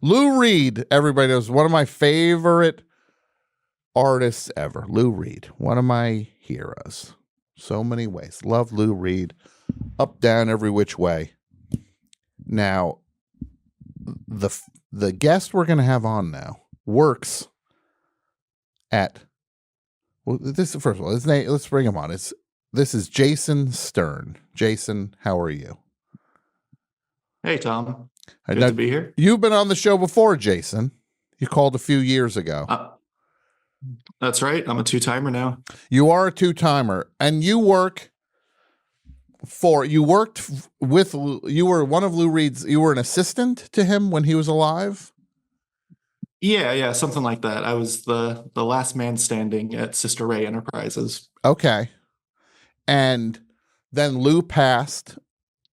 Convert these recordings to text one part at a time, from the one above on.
Lou Reed, everybody knows, one of my favorite artists ever. Lou Reed, one of my heroes. So many ways. Love Lou Reed. Up, down, every which way. Now, the guest we're going to have on now works at, well, this first of all, his name, let's bring him on. This is Jason Stern. Jason, how are you? Hey, Tom. Good to be here. You've been on the show before, Jason. You called a few years ago. That's right. I'm a two-timer now. You are a two-timer, and you were one of Lou Reed's, you were an assistant to him when he was alive? Yeah, something like that. I was the last man standing at Sister Ray Enterprises. Okay. And then Lou passed.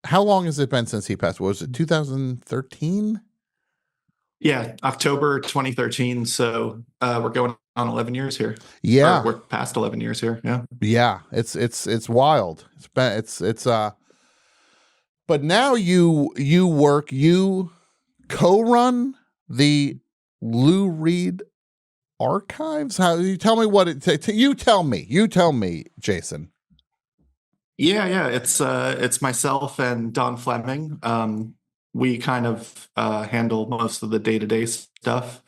How long has it been since he passed? Was it 2013? Yeah, October 2013. So we're going on 11 years here. Yeah, we're past 11 years here. Yeah. It's wild. But now you co-run the Lou Reed archives. How you tell me what it? You tell me, Jason. Yeah. It's myself and Don Fleming. We kind of handle most of the day-to-day stuff,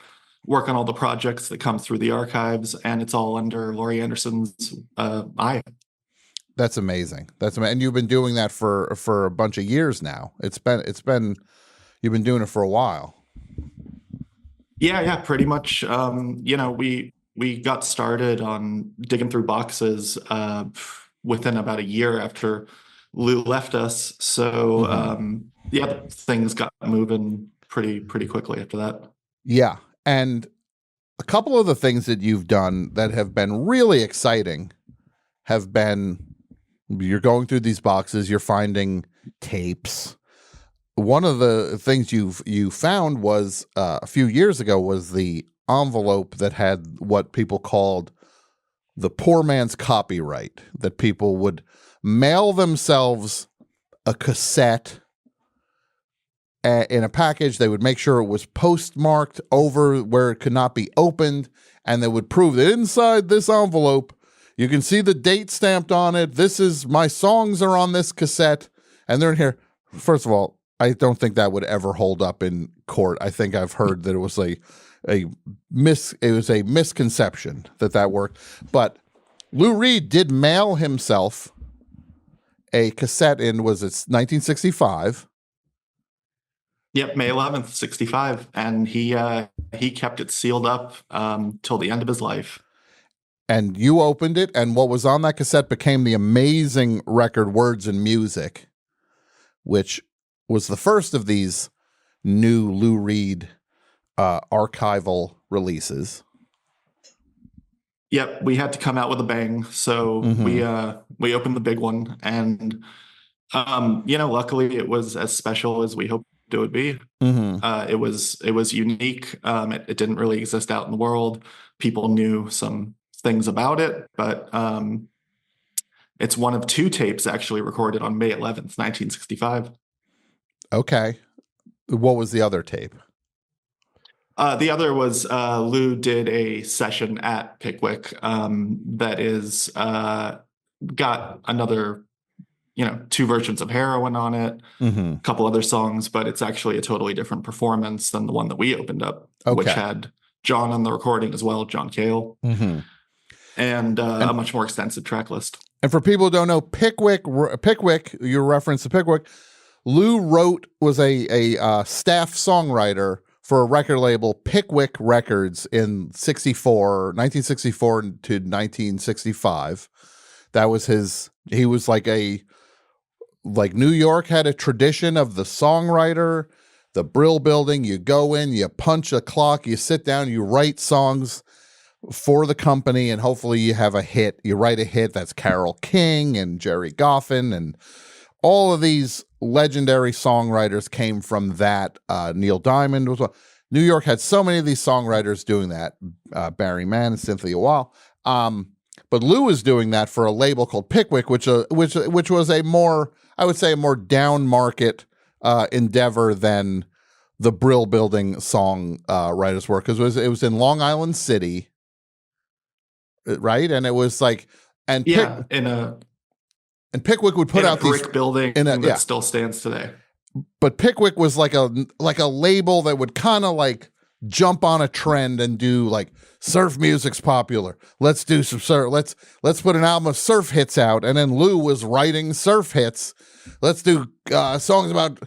work on all the projects that come through the archives, and it's all under Laurie Anderson's eye. That's amazing. And you've been doing that for a bunch of years now. You've been doing it for a while. Yeah, pretty much. We got started on digging through boxes within about a year after Lou left us. So things got moving pretty quickly after that. Yeah, and a couple of the things that you've done that have been really exciting have been, you're going through these boxes, you're finding tapes. One of the things you found was a few years ago was the envelope that had what people called the poor man's copyright, that people would mail themselves a cassette in a package. They would make sure it was postmarked over where it could not be opened, and they would prove that inside this envelope you can see the date stamped on it. This is, my songs are on this cassette, and they're in here. First of all, I don't think that would ever hold up in court. I think I've heard that it was a misconception that worked. But Lou Reed did mail himself a cassette in, was it 1965? Yep, May 11th, 65, and he kept it sealed up till the end of his life. And you opened it, and what was on that cassette became the amazing record Words and Music, which was the first of these new Lou Reed archival releases. Yep, we had to come out with a bang, so we opened the big one, and luckily it was as special as we hoped it would be. It was unique. It didn't really exist out in the world. People knew some things about it, but it's one of two tapes actually recorded on May 11th, 1965. Okay. What was the other tape? The other was Lou did a session at Pickwick that is got another, two versions of Heroin on it, a couple other songs, but it's actually a totally different performance than the one that we opened up, which had John on the recording as well, John Cale, and a much more extensive track list. And for people who don't know, Pickwick, your reference to Pickwick, Lou was a staff songwriter for a record label, Pickwick Records, in 1964 to 1965. That was he was like New York had a tradition of the songwriter, the Brill Building. You go in, you punch a clock, you sit down, you write songs for the company, and hopefully you have a hit. You write a hit. That's Carole King and Jerry Goffin, and all of these legendary songwriters came from that. Neil Diamond was one. New York had so many of these songwriters doing that. Barry Mann and Cynthia Weil. But Lou was doing that for a label called Pickwick, which was a more, I would say, a more down market endeavor than the Brill Building song writers work, because it was in Long Island City, right? And it was like, and Yeah, Pickwick would put in a out these brick building in a that still stands today. but Pickwick was like a label that would kind of like jump on a trend and do like, surf music's popular. Let's do some surf. Let's put an album of surf hits out. And then Lou was writing surf hits. Let's do songs about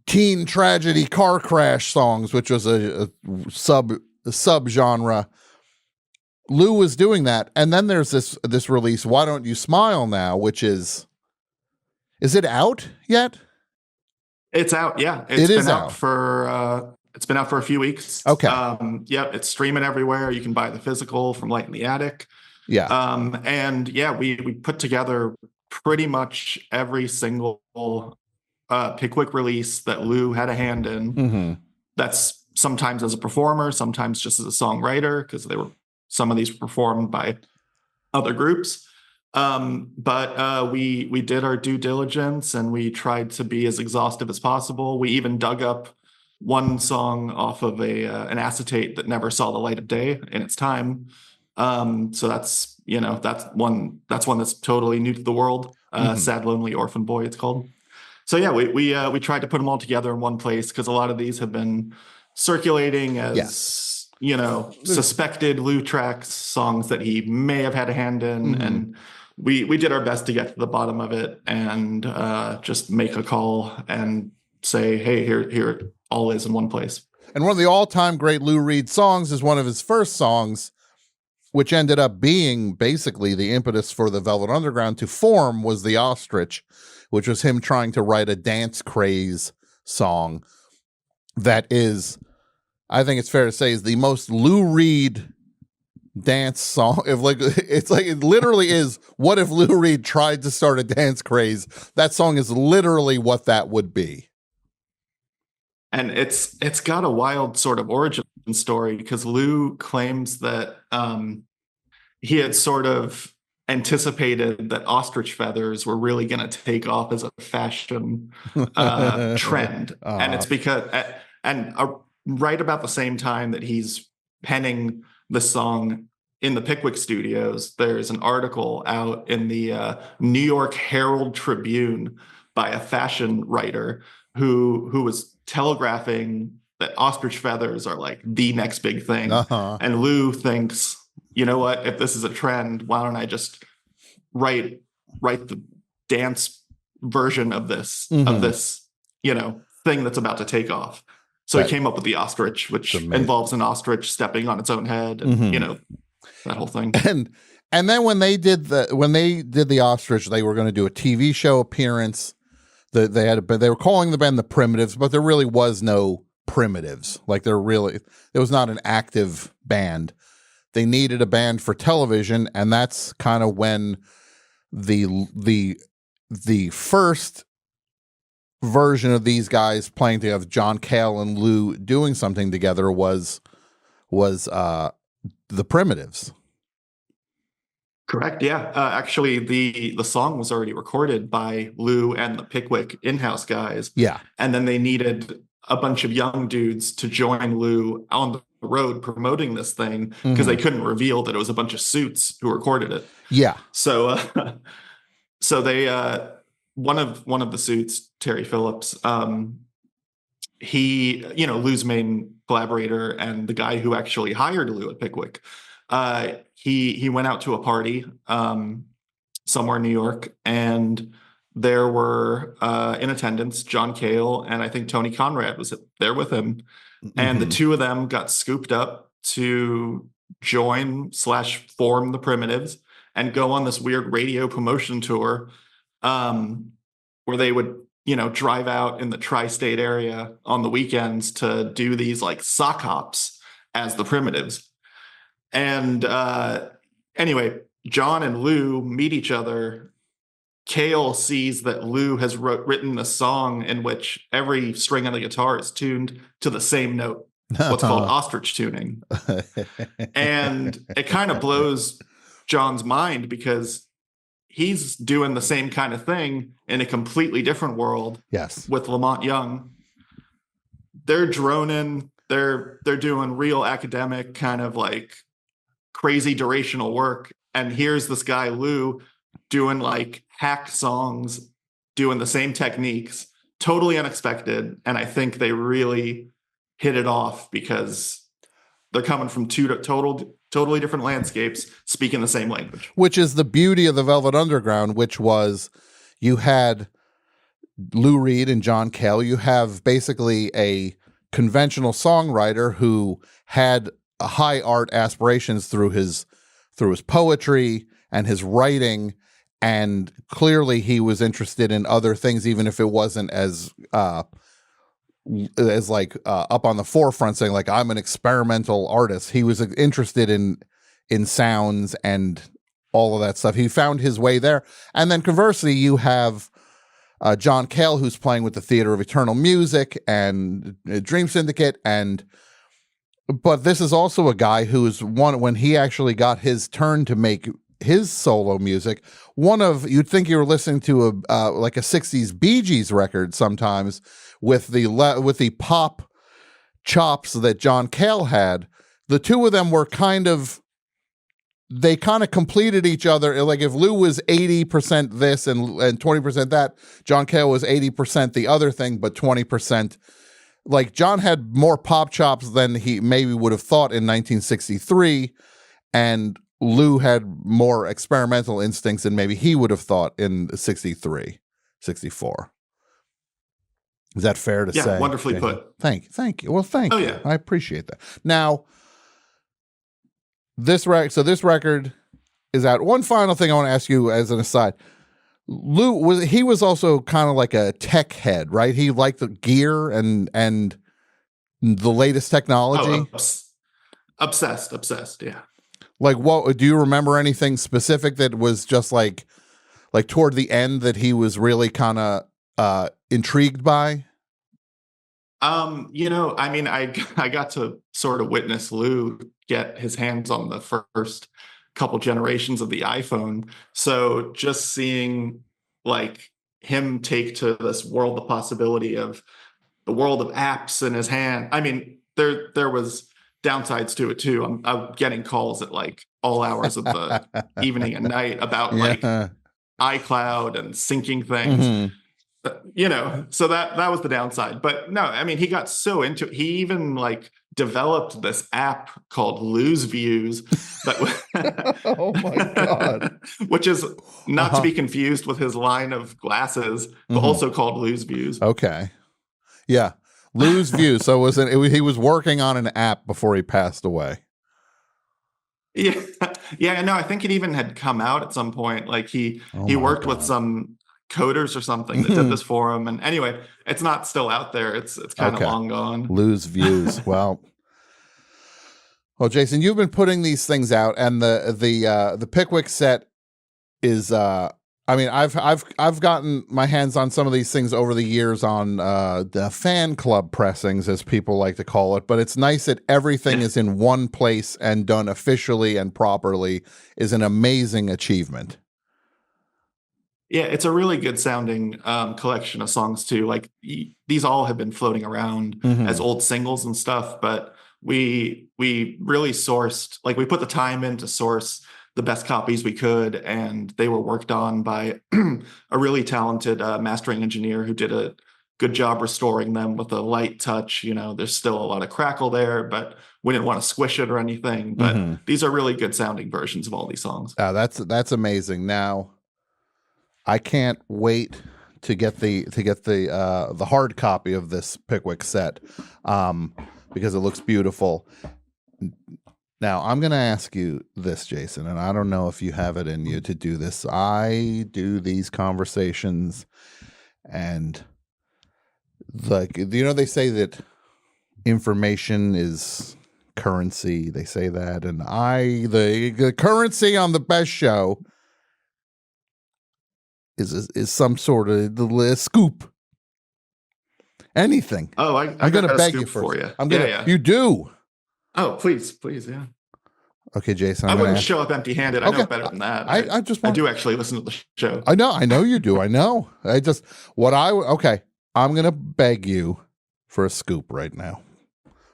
teen tragedy, car crash songs, which was a sub genre. Lou was doing that, and then there's this release, Why Don't You Smile Now, which is it out yet? It's out, yeah. It is out for it's been out for a few weeks. Okay. Yep, it's streaming everywhere. You can buy the physical from Light in the Attic. Yeah. And yeah, we put together pretty much every single Pickwick release that Lou had a hand in. Mm-hmm. That's sometimes as a performer, sometimes just as a songwriter, because some of these were performed by other groups. But we did our due diligence, and we tried to be as exhaustive as possible. We even dug up one song off of an acetate that never saw the light of day in its time. So that's one that's totally new to the world. Sad Lonely Orphan Boy, it's called. So yeah, we tried to put them all together in one place, because a lot of these have been circulating as suspected Lou tracks, songs that he may have had a hand in. Mm-hmm. And we did our best to get to the bottom of it and just make a call and say, hey, here it all is in one place. And one of the all-time great Lou Reed songs is one of his first songs, which ended up being basically the impetus for the Velvet Underground to form, was The Ostrich, which was him trying to write a dance craze song that is, I think it's fair to say, is the most Lou Reed dance song. It literally is, what if Lou Reed tried to start a dance craze? That song is literally what that would be. And it's got a wild sort of origin story, because Lou claims that he had sort of anticipated that ostrich feathers were really going to take off as a fashion trend. And it's because right about the same time that he's penning the song in the Pickwick studios, there's an article out in the New York Herald Tribune by a fashion writer who was telegraphing that ostrich feathers are like the next big thing. Uh-huh. And Lou thinks, you know what, if this is a trend, why don't I just write the dance version of this, thing that's about to take off. So he came up with the ostrich, which involves an ostrich stepping on its own head, and that whole thing. And then when they did the ostrich, they were going to do a TV show appearance. They were calling the band the Primitives, but there really was no Primitives. Like there was not an active band. They needed a band for television, and that's kind of when the first version of these guys playing together, John Cale and Lou doing something together, was the Primitives. Correct. Yeah. Actually, the song was already recorded by Lou and the Pickwick in-house guys. Yeah. And then they needed a bunch of young dudes to join Lou on the road promoting this thing, because they couldn't reveal that it was a bunch of suits who recorded it. Yeah. So they one of the suits, Terry Phillips, he, Lou's main collaborator and the guy who actually hired Lou at Pickwick, he went out to a party somewhere in New York, and there were in attendance John Cale and I think Tony Conrad was there with him. And the two of them got scooped up to join/form the Primitives and go on this weird radio promotion tour, where they would, drive out in the tri-state area on the weekends to do these like sock hops as the Primitives. And anyway, John and Lou meet each other. Cale sees that Lou has written a song in which every string on the guitar is tuned to the same note, what's called ostrich tuning. And it kind of blows John's mind, because he's doing the same kind of thing in a completely different world. Yes. With Lamont Young. they're droning, they're doing real academic kind of like crazy durational work. And here's this guy, Lou, doing like hack songs, doing the same techniques, totally unexpected. And I think they really hit it off because they're coming from two totally different landscapes, speaking the same language. Which is the beauty of the Velvet Underground, which was you had Lou Reed and John Cale. You have basically a conventional songwriter who had high art aspirations through his poetry and his writing, and clearly he was interested in other things, even if it wasn't as up on the forefront, saying like, I'm an experimental artist. He was interested in sounds and all of that stuff. He found his way there. And then conversely, you have John Cale, who's playing with the Theater of Eternal Music and Dream Syndicate, but this is also a guy who's when he actually got his turn to make his solo music, you'd think you were listening to a like a 60s Bee Gees record sometimes with the pop chops that John Cale had. The two of them were kind of completed each other. Like if Lou was 80% this and 20% that, John Cale was 80% the other thing, but 20%. Like John had more pop chops than he maybe would have thought in 1963, and Lou had more experimental instincts than maybe he would have thought in 63, 64. Is that fair to say? Yeah, wonderfully put. Thank you. Well, thank you. Yeah. I appreciate that. Now, this record is out. One final thing I want to ask you as an aside. Lou was also kind of like a tech head, right? He liked the gear and the latest technology. Oh, obsessed. Yeah. Like, what do you remember anything specific that was just like toward the end that he was really kind of intrigued by? I mean, I got to sort of witness Lou get his hands on the first couple generations of the iPhone. So just seeing like him take to this world the possibility of the world of apps in his hand. I mean, there was downsides to it too. I'm getting calls at like all hours of the evening and night about like iCloud and syncing things. Mm-hmm. So that was the downside. But no, I mean, he got so into it. He even like developed this app called Lose Views that oh my God. which is not to be confused with his line of glasses, but also called Lose Views. Okay. Yeah. Lose Views. So he was working on an app before he passed away. Yeah. Yeah, no, I think it even had come out at some point. Like he worked with some coders or something that did this for him. And anyway, it's not still out there. It's kind of long gone. Lose Views. Well, Jason, you've been putting these things out, and the Pickwick set is I mean, I've gotten my hands on some of these things over the years on the fan club pressings, as people like to call it. But it's nice that everything is in one place and done officially and properly. Is an amazing achievement. Yeah, it's a really good sounding collection of songs too. Like these all have been floating around as old singles and stuff, but we really sourced, like we put the time in to source the best copies we could, and they were worked on by a really talented mastering engineer who did a good job restoring them with a light touch. There's still a lot of crackle there, but we didn't want to squish it or anything. But these are really good sounding versions of all these songs. That's amazing. Now, I can't wait to get the hard copy of this Pickwick set because it looks beautiful. Now, I'm going to ask you this, Jason, and I don't know if you have it in you to do this. I do these conversations, and like, they say that information is currency. They say that, and the currency on the best show is some sort of scoop. Anything. Oh, I'm going to beg you for you. You do. Oh, please, yeah. Okay, Jason. I wouldn't show up empty-handed. I know better than that. I do actually listen to the show. I know you do. I know. I'm going to beg you for a scoop right now.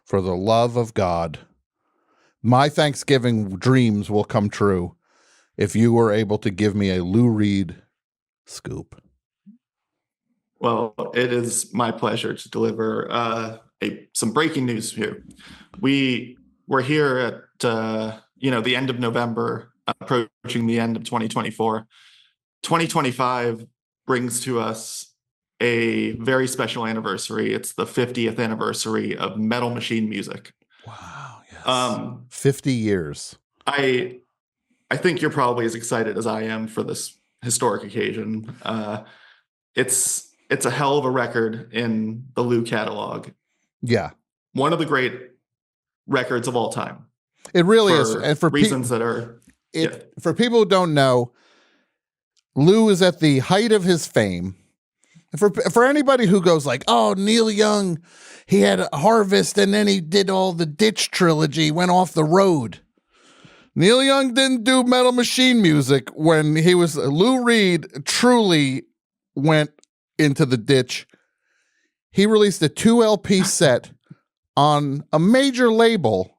For the love of God, my Thanksgiving dreams will come true if you were able to give me a Lou Reed scoop. Well, it is my pleasure to deliver some breaking news here. We're here at the end of November, approaching the end of 2024. 2025 brings to us a very special anniversary. It's the 50th anniversary of Metal Machine Music. Wow, yes. 50 years. I think you're probably as excited as I am for this historic occasion. It's a hell of a record in the Lou catalog. Yeah. One of the great records of all time. It really is. And for reasons that are... For people who don't know, Lou is at the height of his fame. For anybody who goes like, oh, Neil Young, he had Harvest and then he did all the Ditch trilogy, went off the road. Neil Young didn't do Metal Machine Music when he was... Lou Reed truly went into the ditch. He released a 2 LP set on a major label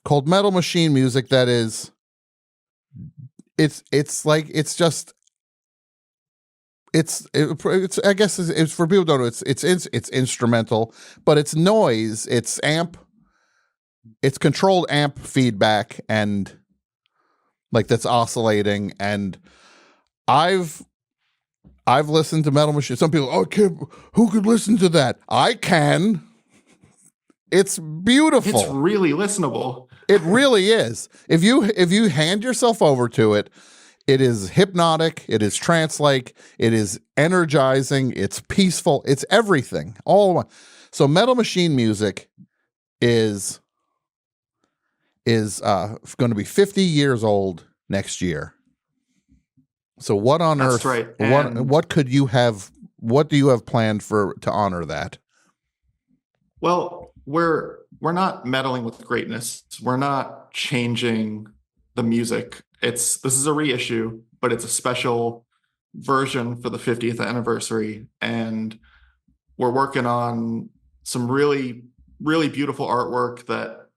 called Metal Machine Music that is... It's I guess it's for people who don't know, it's instrumental, but it's noise, it's controlled amp feedback and like that's oscillating. And I've listened to Metal Machine. Some people, who could listen to that? I can. It's beautiful. It's really listenable. It really is. If you hand yourself over to it, it is hypnotic. It is trance-like. It is energizing. It's peaceful. It's everything. So Metal Machine Music is going to be 50 years old next year. So what on That's earth? Right. What could you have? What do you have planned to honor that? Well, we're not meddling with greatness. We're not changing the music. This is a reissue, but it's a special version for the 50th anniversary, and we're working on some really, really beautiful artwork that,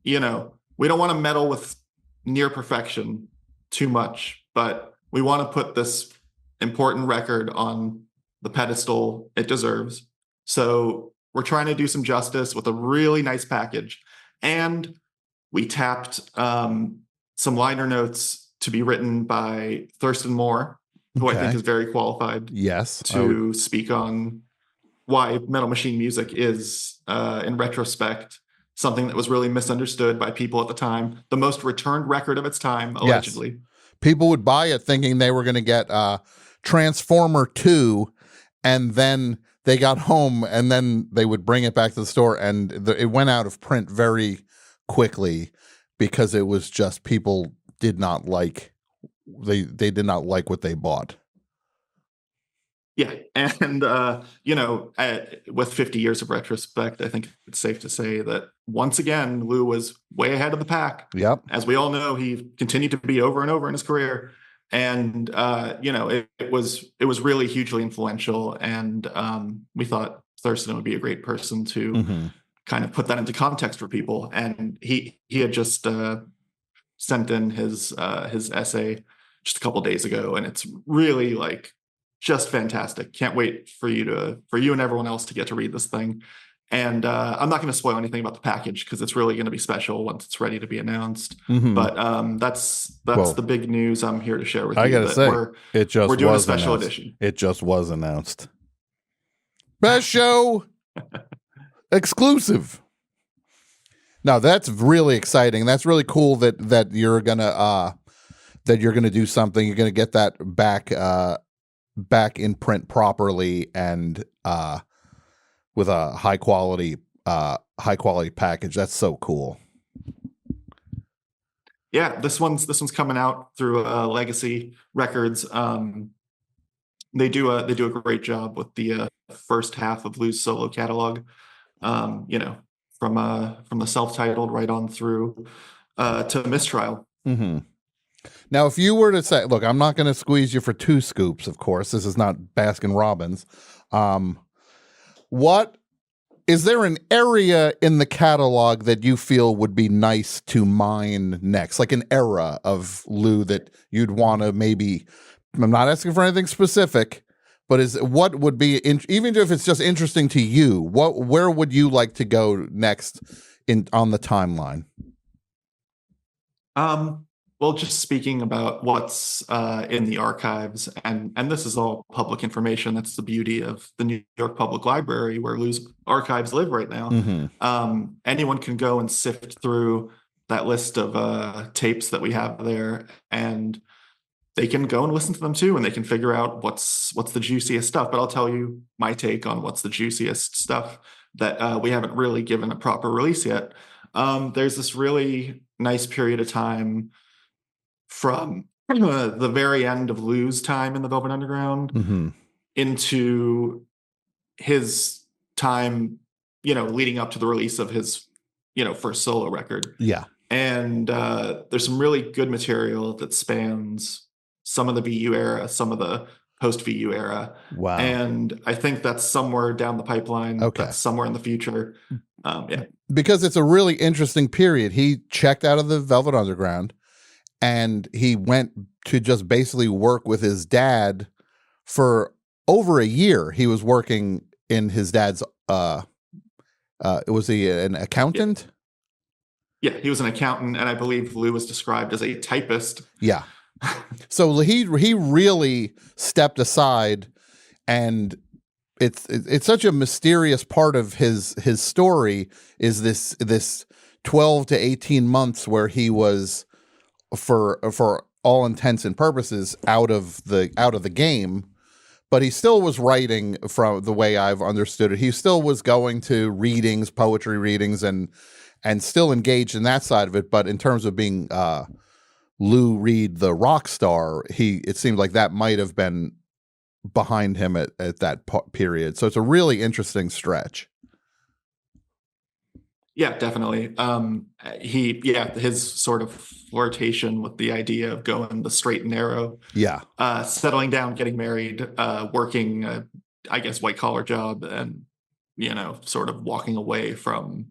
we don't want to meddle with near perfection too much, but we want to put this important record on the pedestal it deserves. So we're trying to do some justice with a really nice package, and we tapped some liner notes to be written by Thurston Moore, who I think is very qualified to speak on why Metal Machine Music is, in retrospect, something that was really misunderstood by people at the time. The most returned record of its time, allegedly. Yes. People would buy it thinking they were going to get Transformer 2, and then they got home, and then they would bring it back to the store, and it went out of print very quickly because it was just people did not like they did not like what they bought. Yeah, and with 50 years of retrospect, I think it's safe to say that once again Lou was way ahead of the pack. Yep. As we all know, he continued to be over and over in his career, and it was really hugely influential. And we thought Thurston would be a great person to kind of put that into context for people. And he had just sent in his essay just a couple days ago, and it's really just fantastic. Can't wait for you and everyone else to get to read this thing. And I'm not going to spoil anything about the package because it's really going to be special once it's ready to be announced. But that's the big news I'm here to share with you. I gotta say, we're doing a special edition. It just was announced. Best show exclusive. Now that's really exciting. That's really cool that you're gonna do something. You're gonna get that back in print properly and with a high quality package. That's so cool. Yeah, this one's coming out through Legacy Records. They do a great job with the first half of Lou's solo catalog. From the self-titled right on through to Mistrial. Now, if you were to say, look, I'm not going to squeeze you for 2 scoops, of course. This is not Baskin Robbins. What is there an area in the catalog that you feel would be nice to mine next? Like an era of Lou that you'd want to maybe, I'm not asking for anything specific, but what would be, even if it's just interesting to you, where would you like to go next on the timeline? Well, just speaking about what's in the archives, and this is all public information. That's the beauty of the New York Public Library, where Lou's archives live right now. Mm-hmm. Anyone can go and sift through that list of tapes that we have there, and they can go and listen to them too, and they can figure out what's the juiciest stuff. But I'll tell you my take on what's the juiciest stuff that we haven't really given a proper release yet. There's this really nice period of time from the very end of Lou's time in the Velvet Underground Mm-hmm. into his time, leading up to the release of his, first solo record. Yeah. And there's some really good material that spans some of the VU era, some of the post VU era. Wow. And I think that's somewhere down the pipeline. Okay. That's somewhere in the future. Yeah. Because it's a really interesting period. He checked out of the Velvet Underground and he went to just basically work with his dad for over a year. He was working in his dad's, was he an accountant? Yeah, he was an accountant, and I believe Lou was described as a typist. Yeah. So he really stepped aside, and it's such a mysterious part of his story is this 12 to 18 months where he was for all intents and purposes out of the game, but he still was writing. From the way I've understood it, he still was going to readings, poetry readings, and still engaged in that side of it. But in terms of being Lou Reed, the rock star, it seemed like that might have been behind him at that period. So it's a really interesting stretch. Yeah, definitely. His sort of flirtation with the idea of going the straight and narrow. Yeah. Settling down, getting married, working, I guess, white collar job, and, sort of walking away from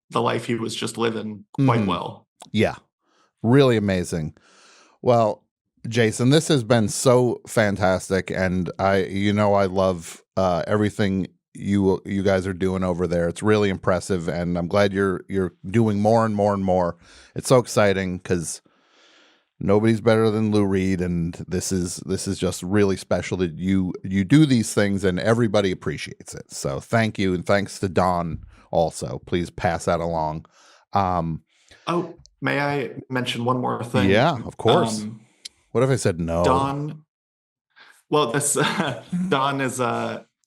the life he was just living quite well. Yeah. Really amazing. Well, Jason, this has been so fantastic, and I love everything you guys are doing over there. It's really impressive, and I'm glad you're doing more and more and more. It's so exciting because nobody's better than Lou Reed, and this is just really special that you do these things, and everybody appreciates it. So thank you, and thanks to Don also. Please pass that along. Oh, may I mention one more thing? Yeah, of course. What if I said no? Don. Well, this Don is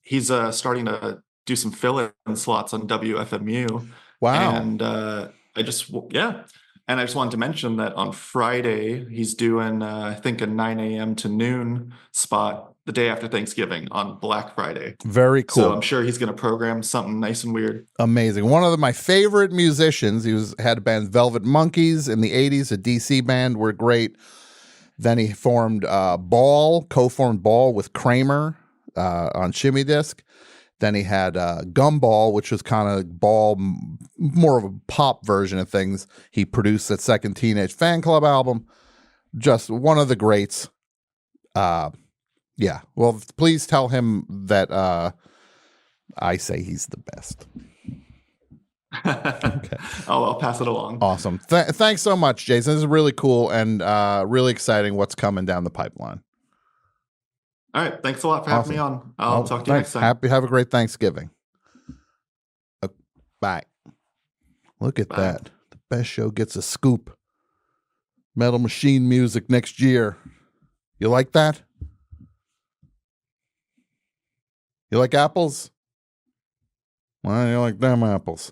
he's starting to do some fill-in slots on WFMU. Wow. And I just wanted to mention that on Friday he's doing I think a 9 a.m. to noon spot the day after Thanksgiving on Black Friday. Very cool. So I'm sure he's going to program something nice and weird. Amazing. One of my favorite musicians. He had a band Velvet Monkeys in the 80s, a DC band, were great. Then he formed co-formed Ball with Kramer on Shimmy Disc. Then he had Gumball, which was kind of Ball, more of a pop version of things. He produced that second Teenage Fan Club album. Just one of the greats. Yeah. Well, please tell him that I say he's the best. Okay. I'll pass it along. Awesome. Thanks so much, Jason. This is really cool and really exciting what's coming down the pipeline. All right. Thanks a lot for having me on. I'll talk to you next time. Have a great Thanksgiving. Bye. Look at that. The best show gets a scoop. Metal Machine music next year. You like that? You like apples? Well, you like them apples.